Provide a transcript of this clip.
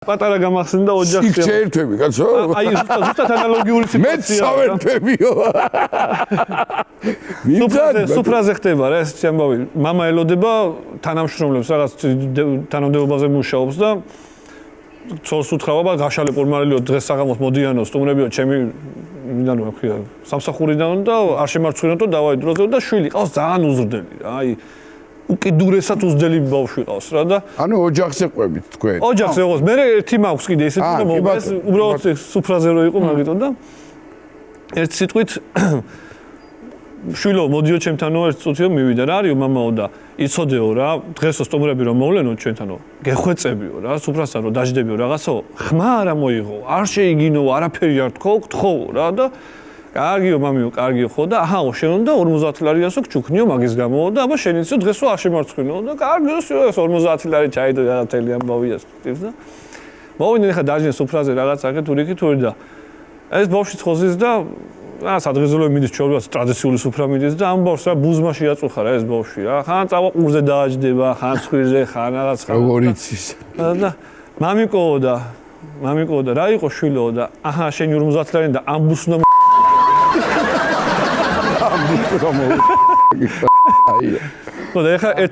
პატარა გამახსენდა ოჯახი. იქ ერთები, კაცო. აი ზუსტად ანალოგიური სიტუაცია. მე საერთებიო. სუფრაზე ხდება რა ეს ამბავი. მამა ელოდება თანამშრომლებს რაღაც თანამდებობაზე მუშაობს და ცოლს უთხრა გაშალე პორმალელიო დღეს საღამოს მოდიანო სტუმრებიო ჩემი მინდანო ხია სამსახურიდან და არ შემარცხინოთ და დავაი დროზე და შვილი ყავს ძალიან უზრდელი რა აი უკიდურესად უზრდელი ბავშვი ყავს რა და ანუ ოჯახზე ყვებით თქვენ ოჯახზე ყავს მე ერთი მაქვს კიდე ისეთი და მომეს უბრალოდ სუფრაზე რო იყო მაგიტო და ერთ სიტყვით შვილო მოდიო ჩემთანო ერთ წუთიო მივიდა რა არისო მამაო და იცოდეო რა დღესო სტუმრები რომ მოვლენო ჩვენთანო გეხვეწებიო რა სუფრასთან რომ დაждდებიო რაღაცო ხმა არ მოიღო არ შეიგინო არაფერი არ თქო რა და კარგიო მამიო კარგიო ხო და აჰაო შენ უნდა 50 ლარიასო გჩუქნიო მაგის გამო და აბა შენ იცო დღესო არ შემარცხინო და კარგიო 50 ლარი ჩაიდო რაღაცელი ამბავიას ხტივს და მოვიდნენ ხა დაჟინე სუფრაზე რაღაც აქეთ ურიქით თური და ეს ბავშვი ცხოზის და სადღერძელოები მიდის ჩვეულებრივად ტრადიციული სუფრა მიდის და ამბავს რა ბუზმაში აწუხა რა ეს ბავშვი რა ხან წავა ყურზე დააჯდება ხან ცხვირზე ხან რაღაც როგორ იცის და მამიკო და რა იყო შვილო და აჰა შენ 50 ლარი და ამბუს უნდა აი ხო და ეხა